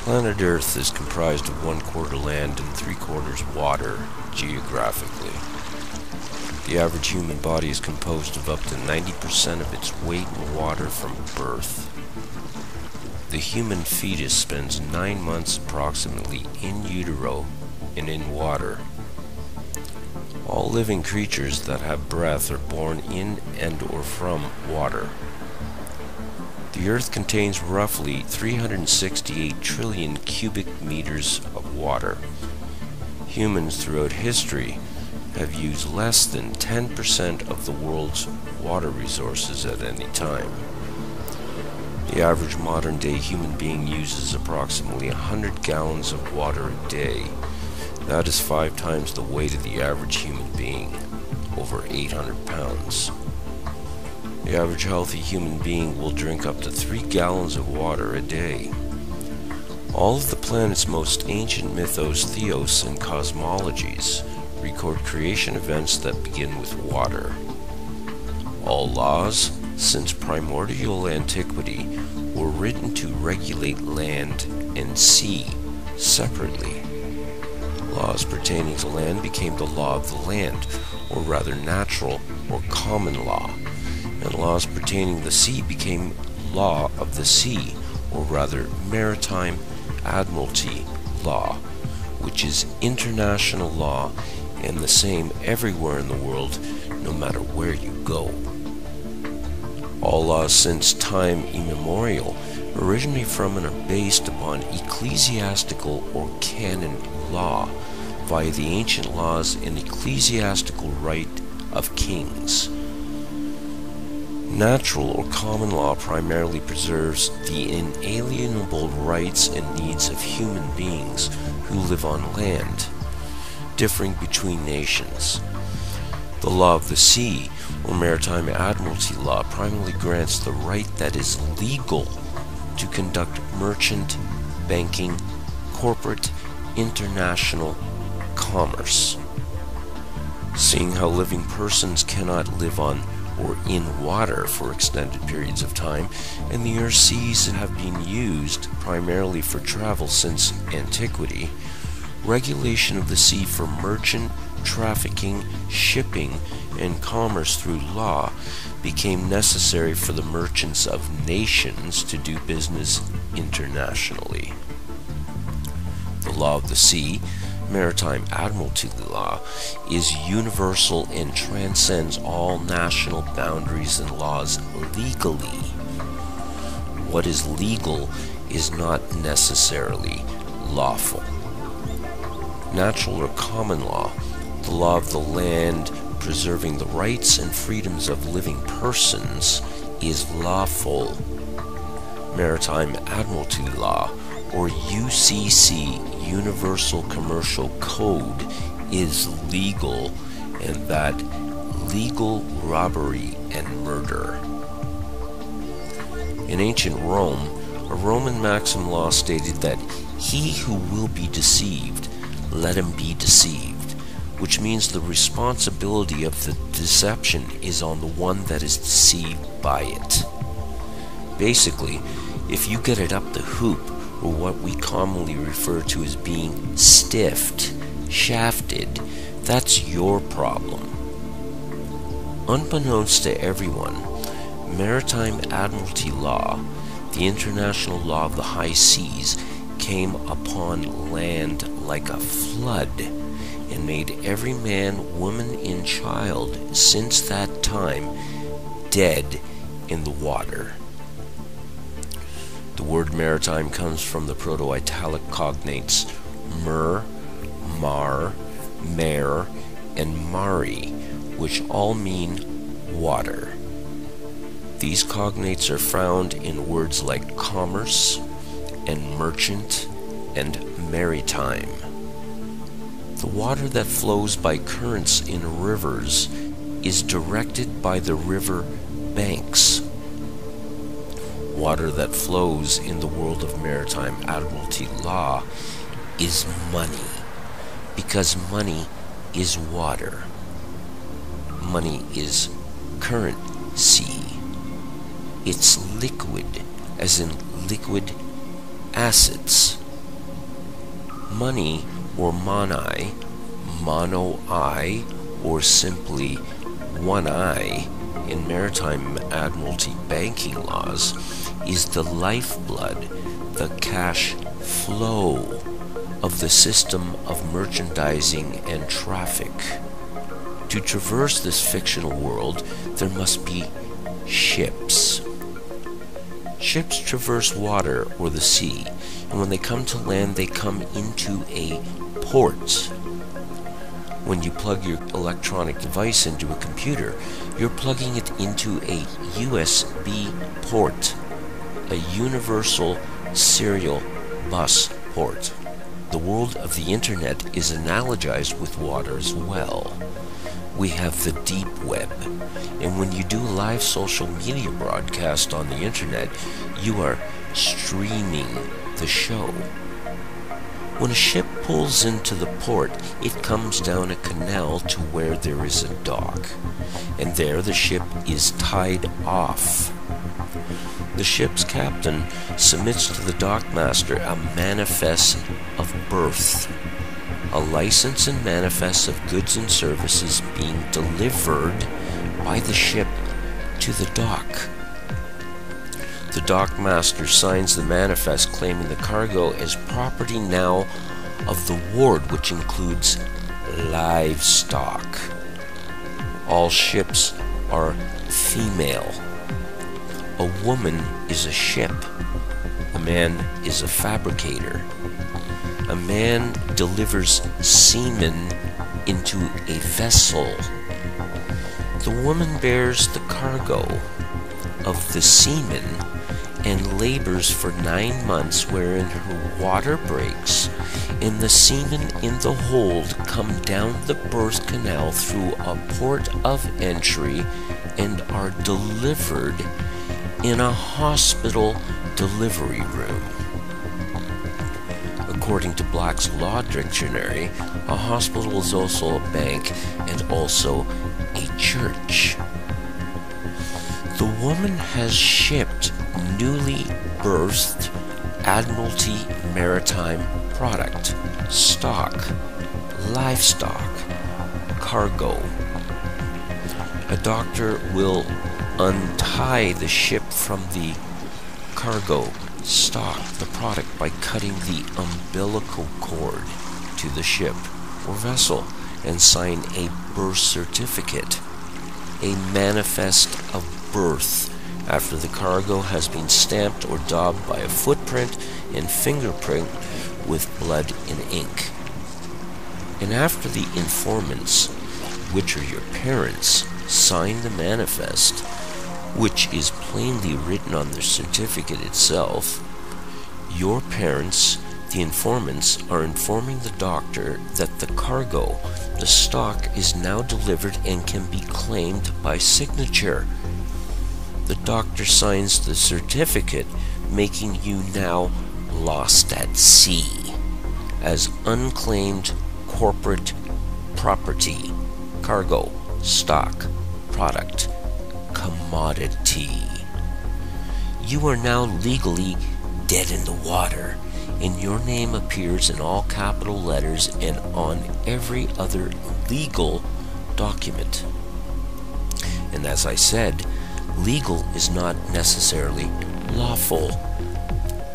Planet Earth is comprised of 1/4 land and 3/4 water geographically. The average human body is composed of up to 90% of its weight in water from birth. The human fetus spends 9 months approximately in utero and in water. All living creatures that have breath are born in and or from water. The Earth contains roughly 368 trillion cubic meters of water. Humans throughout history have used less than 10% of the world's water resources at any time. The average modern-day human being uses approximately 100 gallons of water a day. That is 5 times the weight of the average human being, over 800 pounds. The average healthy human being will drink up to 3 gallons of water a day. All of the planet's most ancient mythos, theos, and cosmologies record creation events that begin with water. All laws, since primordial antiquity, were written to regulate land and sea separately. Laws pertaining to land became the law of the land, or rather natural or common law, and laws pertaining to the sea became law of the sea, or rather maritime Admiralty law, which is international law and the same everywhere in the world, no matter where you go. All laws since time immemorial originate from and are based upon ecclesiastical or canon law via the ancient laws and ecclesiastical right of kings. Natural or common law primarily preserves the inalienable rights and needs of human beings who live on land, differing between nations. The law of the sea, or maritime admiralty law, primarily grants the right that is legal to conduct merchant, banking, corporate, international commerce. Seeing how living persons cannot live on or in water for extended periods of time, and the Earth's seas have been used primarily for travel since antiquity, regulation of the sea for merchant, trafficking, shipping, and commerce through law became necessary for the merchants of nations to do business internationally. The law of the sea, maritime admiralty law, is universal and transcends all national boundaries and laws legally. What is legal is not necessarily lawful. Natural or common law, the law of the land preserving the rights and freedoms of living persons, is lawful. Maritime admiralty law, or UCC, Universal Commercial Code, is legal, and that legal robbery and murder. In ancient Rome, a Roman maxim law stated that he who will be deceived, let him be deceived, which means the responsibility of the deception is on the one that is deceived by it. Basically, if you get it up the hoop, or what we commonly refer to as being stiffed, shafted, that's your problem. Unbeknownst to everyone, maritime admiralty law, the international law of the high seas, came upon land like a flood and made every man, woman, and child since that time dead in the water. The word maritime comes from the Proto-Italic cognates mer, mar, mare, and mari, which all mean water. These cognates are found in words like commerce and merchant and maritime. The water that flows by currents in rivers is directed by the river banks. Water that flows in the world of maritime admiralty law is money, because money is water. Money is currency. It's liquid, as in liquid assets. Money, or monai, mono-I, or simply one eye in maritime Admiralty banking laws, is the lifeblood, the cash flow of the system of merchandising and traffic. To traverse this fictional world, there must be ships. Ships traverse water or the sea, and when they come to land, they come into a port. When you plug your electronic device into a computer, you're plugging it into a USB port, a universal serial bus port. The world of the internet is analogized with water as well. We have the deep web, and when you do a live social media broadcast on the internet, you are streaming the show. When a ship pulls into the port, it comes down a canal to where there is a dock, and there the ship is tied off. The ship's captain submits to the dockmaster a manifest of birth, a license and manifest of goods and services being delivered by the ship to the dock. The dockmaster signs the manifest claiming the cargo as property now of the ward, which includes livestock. All ships are female. A woman is a ship. A man is a fabricator. A man delivers semen into a vessel. The woman bears the cargo of the semen and labors for 9 months, wherein her water breaks, and the semen in the hold come down the birth canal through a port of entry and are delivered in a hospital delivery room. According to Black's Law Dictionary, a hospital is also a bank and also a church. The woman has shipped newly birthed Admiralty maritime product, stock, livestock, cargo. A doctor will untie the ship from the cargo, stock, the product, by cutting the umbilical cord to the ship or vessel and sign a birth certificate, a manifest of birth, after the cargo has been stamped or daubed by a footprint and fingerprint with blood and ink. And after the informants, which are your parents, sign the manifest, which is plainly written on the certificate itself, your parents, the informants, are informing the doctor that the cargo, the stock, is now delivered and can be claimed by signature. The doctor signs the certificate, making you now lost at sea as unclaimed corporate property, cargo, stock, product, commodity. You are now legally dead in the water, and your name appears in all capital letters and on every other legal document. And as I said, legal is not necessarily lawful.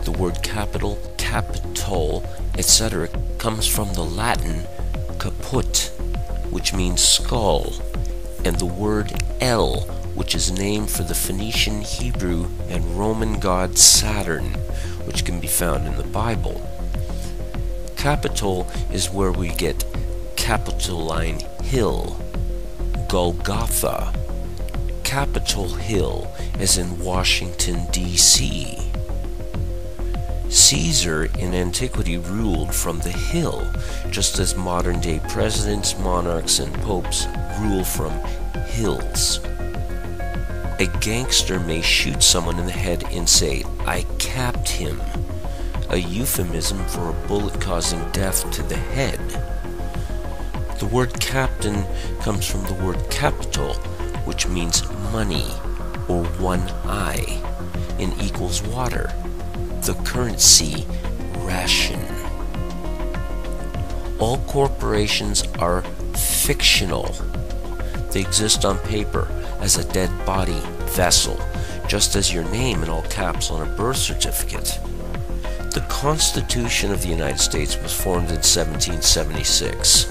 The word capital, capital, etc. comes from the Latin caput, which means skull, and the word El, which is named for the Phoenician, Hebrew, and Roman god Saturn, which can be found in the Bible. Capitol is where we get Capitoline Hill, Golgotha, Capitol Hill, as in Washington, D.C. Caesar in antiquity ruled from the hill, just as modern-day presidents, monarchs, and popes rule from hills. A gangster may shoot someone in the head and say, "I capped him," a euphemism for a bullet causing death to the head. The word captain comes from the word capital, which means money, or one eye, and equals water, the currency ration. All corporations are fictional. They exist on paper as a dead body vessel, just as your name in all caps on a birth certificate. The Constitution of the United States was formed in 1776,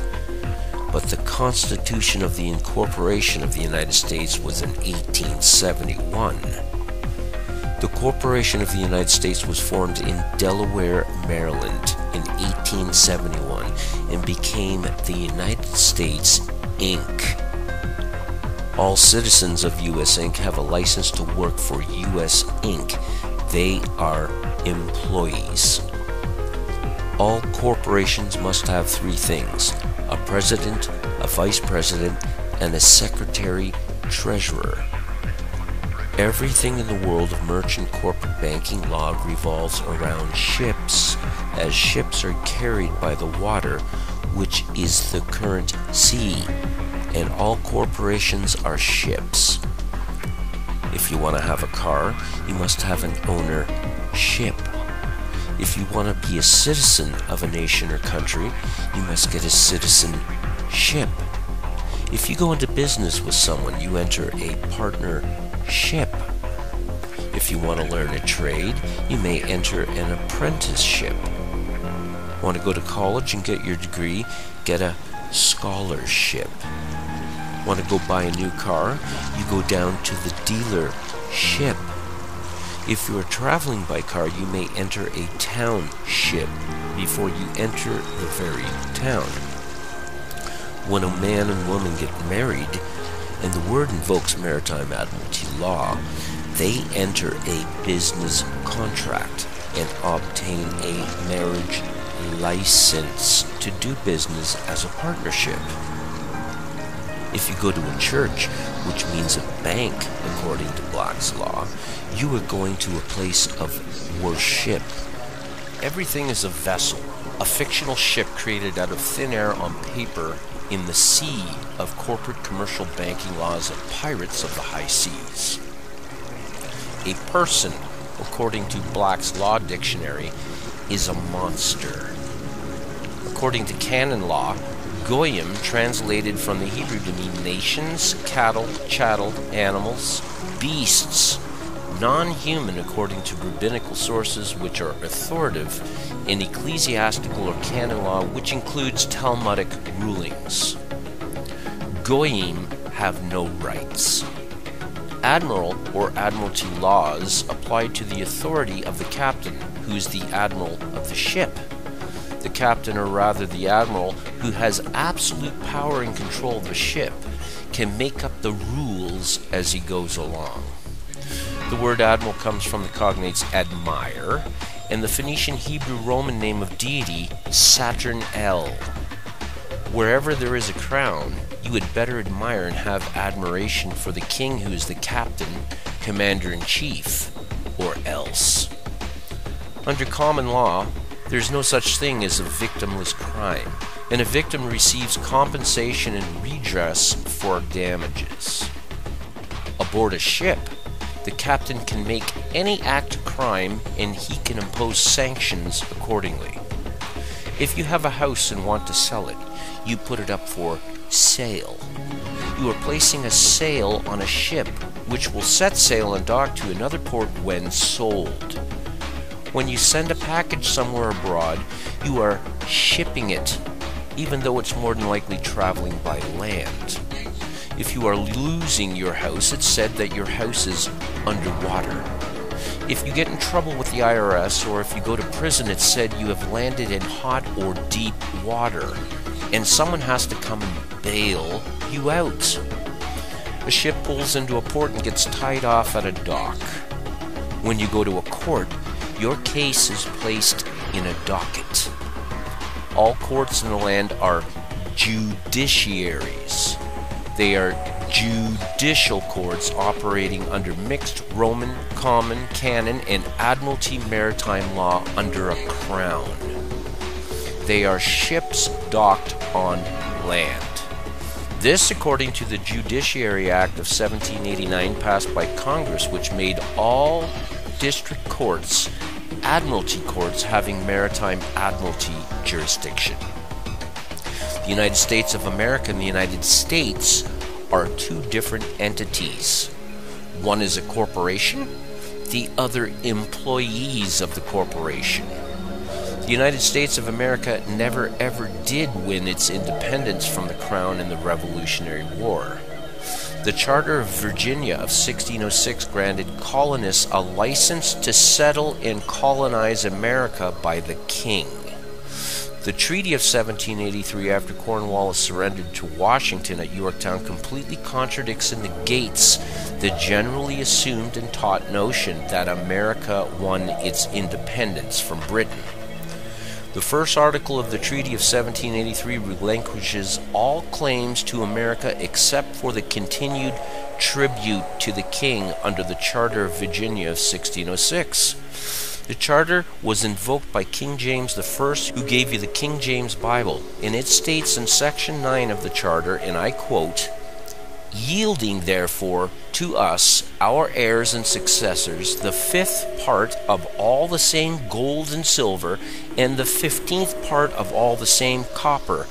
but the Constitution of the Incorporation of the United States was in 1871. The Corporation of the United States was formed in Delaware, Maryland in 1871 and became the United States, Inc. All citizens of U.S. Inc. have a license to work for U.S. Inc. They are employees. All corporations must have three things: a president, a vice president, and a secretary-treasurer. Everything in the world of merchant corporate banking law revolves around ships, as ships are carried by the water, which is the current sea, and all corporations are ships. If you want to have a car, you must have an ownership. If you want to be a citizen of a nation or country, you must get a citizenship. If you go into business with someone, you enter a partnership. If you want to learn a trade, you may enter an apprenticeship. Want to go to college and get your degree? Get a scholarship. Want to go buy a new car? You go down to the dealership. If you are traveling by car, you may enter a township before you enter the very town. When a man and woman get married, and the word invokes Maritime Admiralty law, they enter a business contract and obtain a marriage license to do business as a partnership. If you go to a church, which means a bank according to Black's law, you are going to a place of worship. Everything is a vessel, a fictional ship created out of thin air on paper in the sea of corporate commercial banking laws of pirates of the high seas. A person, according to Black's Law Dictionary, is a monster. According to canon law, Goyim, translated from the Hebrew to mean nations, cattle, chattel, animals, beasts, non-human according to rabbinical sources which are authoritative, in ecclesiastical or canon law which includes Talmudic rulings. Goyim have no rights. Admiral or Admiralty laws apply to the authority of the captain, who is the admiral of the ship. The captain, or rather the admiral, who has absolute power and control of the ship, can make up the rules as he goes along. The word admiral comes from the cognates admire, and the Phoenician Hebrew Roman name of deity, Saturn El. Wherever there is a crown, you had better admire and have admiration for the king who is the captain, commander-in-chief, or else. Under common law, there is no such thing as a victimless crime, and a victim receives compensation and redress for damages. Aboard a ship, the captain can make any act of crime and he can impose sanctions accordingly. If you have a house and want to sell it, you put it up for sale. You are placing a sale on a ship which will set sail and dock to another port when sold. When you send a package somewhere abroad, you are shipping it, even though it's more than likely traveling by land. If you are losing your house, it's said that your house is underwater. If you get in trouble with the IRS, or if you go to prison, it's said you have landed in hot or deep water, and someone has to come and bail you out. A ship pulls into a port and gets tied off at a dock. When you go to a court, your case is placed in a docket. All courts in the land are judiciaries. They are judicial courts operating under mixed Roman, common, canon, and Admiralty maritime law under a crown. They are ships docked on land. This according to the Judiciary Act of 1789 passed by Congress, which made all district courts Admiralty courts having maritime admiralty jurisdiction. United States of America and the United States are two different entities. One is a corporation, the other employees of the corporation. The United States of America never ever did win its independence from the Crown in the Revolutionary War. The Charter of Virginia of 1606 granted colonists a license to settle and colonize America by the King. The Treaty of 1783, after Cornwallis surrendered to Washington at Yorktown, completely contradicts and negates the generally assumed and taught notion that America won its independence from Britain. The first article of the Treaty of 1783 relinquishes all claims to America except for the continued tribute to the King under the Charter of Virginia of 1606. The charter was invoked by King James I, who gave you the King James Bible, and it states in Section 9 of the charter, and I quote, "Yielding therefore to us, our heirs and successors, the 5th part of all the same gold and silver, and the 15th part of all the same copper,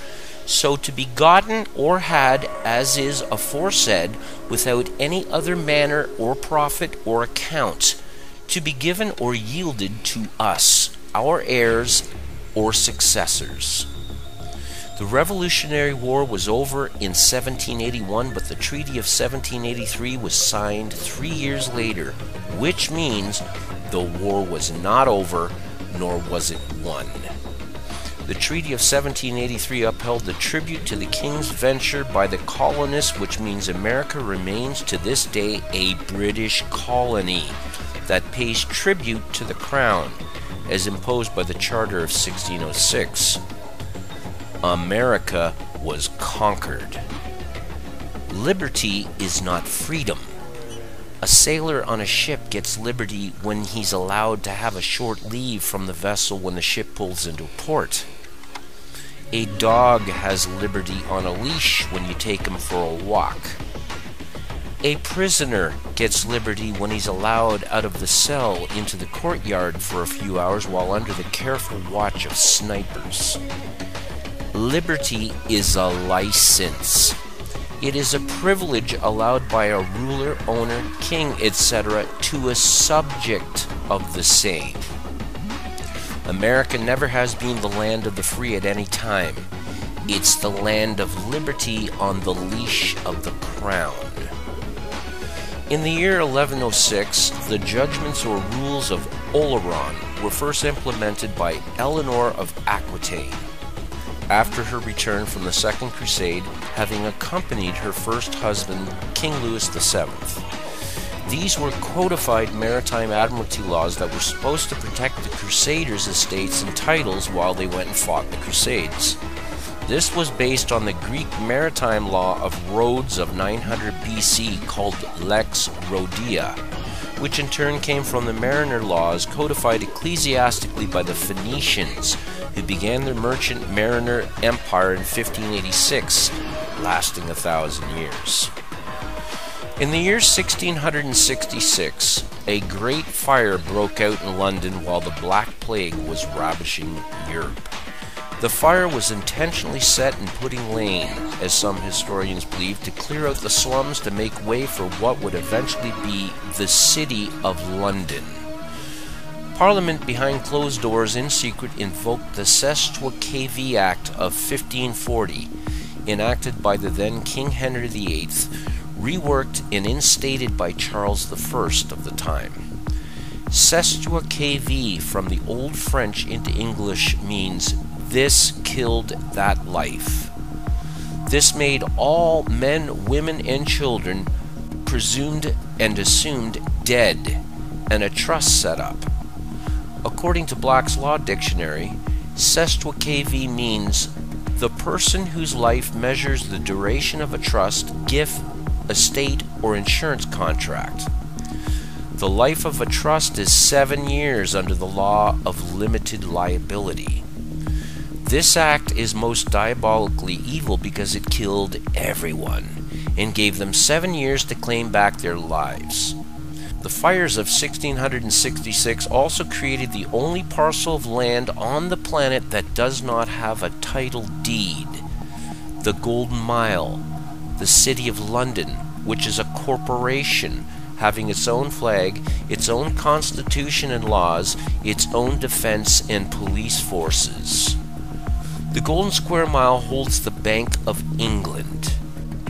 so to be gotten or had, as is aforesaid, without any other manner or profit or account, to be given or yielded to us, our heirs or successors." The Revolutionary War was over in 1781, but the Treaty of 1783 was signed 3 years later, which means the war was not over, nor was it won. The Treaty of 1783 upheld the tribute to the King's venture by the colonists, which means America remains to this day a British colony that pays tribute to the Crown, as imposed by the Charter of 1606. America was conquered. Liberty is not freedom. A sailor on a ship gets liberty when he's allowed to have a short leave from the vessel when the ship pulls into port. A dog has liberty on a leash when you take him for a walk. A prisoner gets liberty when he's allowed out of the cell into the courtyard for a few hours while under the careful watch of snipers. Liberty is a license. It is a privilege allowed by a ruler, owner, king, etc. to a subject of the same. America never has been the land of the free at any time. It's the land of liberty on the leash of the Crown. In the year 1106, the judgments or rules of Oleron were first implemented by Eleanor of Aquitaine, after her return from the Second Crusade, having accompanied her first husband, King Louis VII. These were codified maritime admiralty laws that were supposed to protect the Crusaders' estates and titles while they went and fought the Crusades. This was based on the Greek maritime law of Rhodes of 900 BC called Lex Rhodia, which in turn came from the mariner laws codified ecclesiastically by the Phoenicians, who began their merchant mariner empire in 1586, lasting 1,000 years. In the year 1666, a great fire broke out in London while the Black Plague was ravaging Europe. The fire was intentionally set in Pudding Lane, as some historians believe, to clear out the slums to make way for what would eventually be the City of London. Parliament, behind closed doors in secret, invoked the Sestuaceae Act of 1540, enacted by the then King Henry VIII, reworked and instated by Charles I of the time. Sestuaceae, from the Old French into English, means "this killed that life." This made all men, women, and children presumed and assumed dead, and a trust set up. According to Black's Law Dictionary, Sestuaceae means the person whose life measures the duration of a trust, gift, estate, or insurance contract. The life of a trust is 7 years under the law of limited liability. This act is most diabolically evil because it killed everyone and gave them 7 years to claim back their lives. The fires of 1666 also created the only parcel of land on the planet that does not have a title deed. the Golden Mile, the City of London, which is a corporation having its own flag, its own constitution and laws, its own defense and police forces. The Golden Square Mile holds the Bank of England,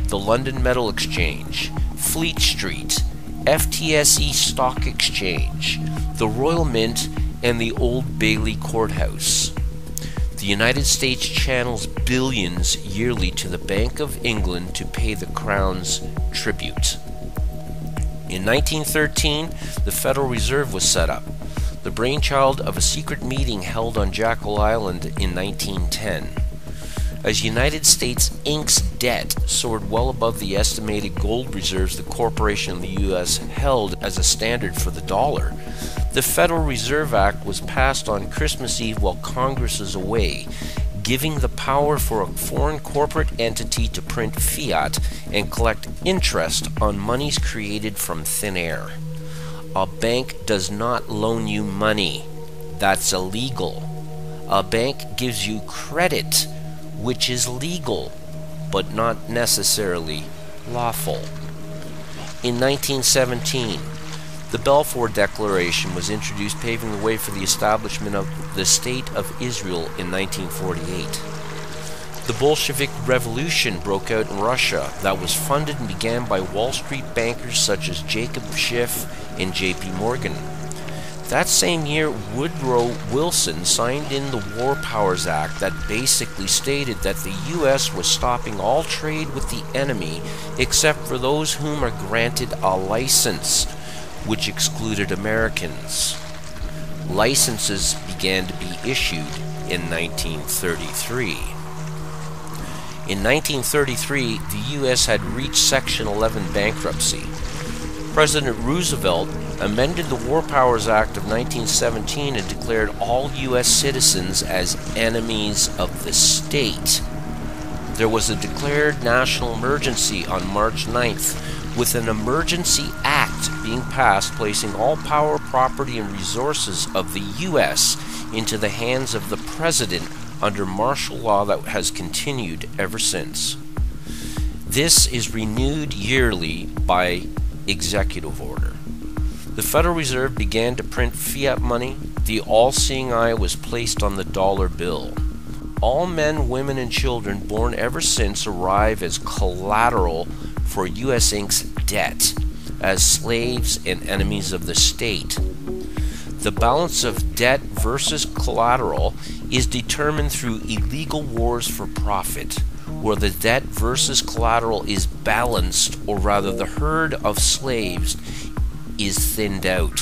the London Metal Exchange, Fleet Street, FTSE Stock Exchange, the Royal Mint, and the Old Bailey Courthouse. The United States channels billions yearly to the Bank of England to pay the Crown's tribute. In 1913, the Federal Reserve was set up, the brainchild of a secret meeting held on Jekyll Island in 1910. As United States Inc.'s debt soared well above the estimated gold reserves the corporation in the U.S. held as a standard for the dollar, the Federal Reserve Act was passed on Christmas Eve while Congress is away, giving the power for a foreign corporate entity to print fiat and collect interest on monies created from thin air. A bank does not loan you money. That's illegal. A bank gives you credit, which is legal, but not necessarily lawful. In 1917, the Balfour Declaration was introduced, paving the way for the establishment of the State of Israel in 1948. The Bolshevik Revolution broke out in Russia that was funded and began by Wall Street bankers such as Jacob Schiff and J.P. Morgan. That same year, Woodrow Wilson signed in the War Powers Act that basically stated that the U.S. was stopping all trade with the enemy except for those whom are granted a license, which excluded Americans. Licenses began to be issued in 1933. In 1933, the U.S. had reached Section 11 bankruptcy. President Roosevelt amended the War Powers Act of 1917 and declared all U.S. citizens as enemies of the state. There was a declared national emergency on March 9th, with an emergency act being passed placing all power, property, and resources of the U.S. into the hands of the President under martial law that has continued ever since. This is renewed yearly by executive order. The Federal Reserve began to print fiat money. The all-seeing eye was placed on the dollar bill. All men, women, and children born ever since arrive as collateral for U.S. Inc.'s debt, as slaves and enemies of the state. The balance of debt versus collateral is determined through illegal wars for profit, where the debt versus collateral is balanced, or rather the herd of slaves is thinned out.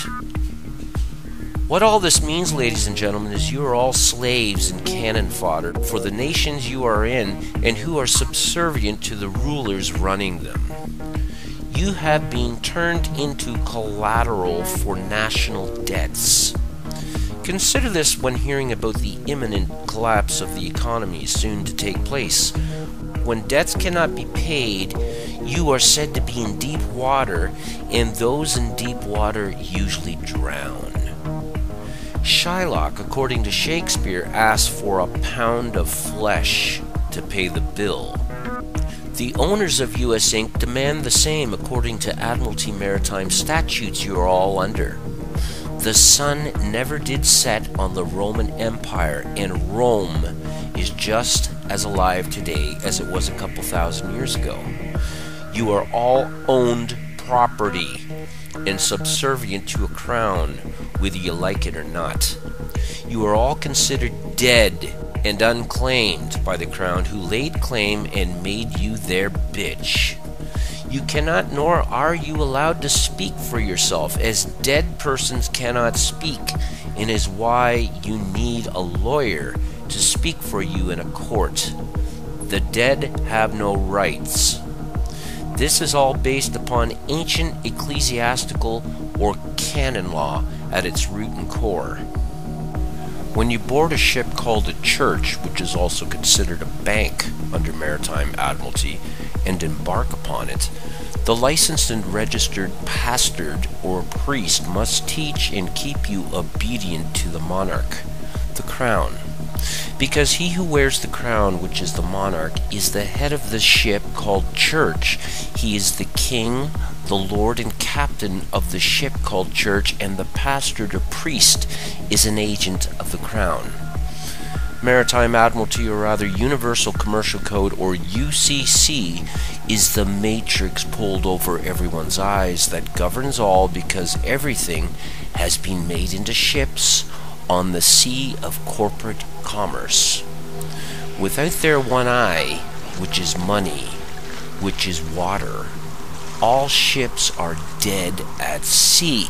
What all this means, ladies and gentlemen, is you are all slaves and cannon fodder for the nations you are in and who are subservient to the rulers running them. You have been turned into collateral for national debts. Consider this when hearing about the imminent collapse of the economy soon to take place. When debts cannot be paid, you are said to be in deep water, and those in deep water usually drown. Shylock, according to Shakespeare, asked for a pound of flesh to pay the bill. The owners of U.S. Inc. demand the same according to Admiralty Maritime statutes you are all under. The sun never did set on the Roman Empire, and Rome is just as alive today as it was a couple thousand years ago. You are all owned property and subservient to a crown, whether you like it or not. You are all considered dead and unclaimed by the crown, who laid claim and made you their bitch. You cannot, nor are you allowed to speak for yourself, as dead persons cannot speak, and is why you need a lawyer to speak for you in a court. The dead have no rights. This is all based upon ancient ecclesiastical or canon law at its root and core. When you board a ship called a church, which is also considered a bank under Maritime Admiralty, and embark upon it, the licensed and registered pastor or priest must teach and keep you obedient to the monarch, the crown. Because he who wears the crown, which is the monarch, is the head of the ship called church. He is the king, the lord and captain of the ship called church, and the pastor or priest is an agent of the crown. Maritime Admiralty, or rather Universal Commercial Code, or UCC, is the matrix pulled over everyone's eyes that governs all, because everything has been made into ships on the sea of corporate commerce. Without their one eye, which is money, which is water, all ships are dead at sea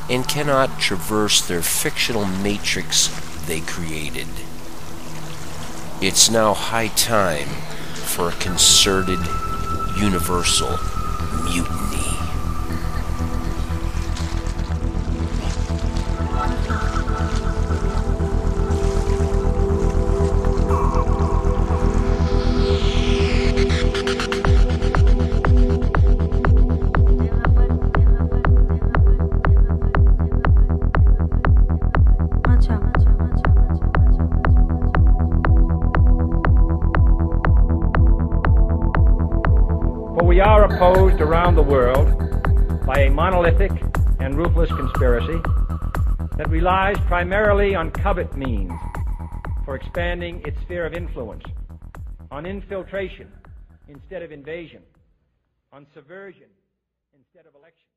and cannot traverse their fictional matrix they created. It's now high time for a concerted universal mutiny. We are opposed around the world by a monolithic and ruthless conspiracy that relies primarily on covert means for expanding its sphere of influence, on infiltration instead of invasion, on subversion instead of election.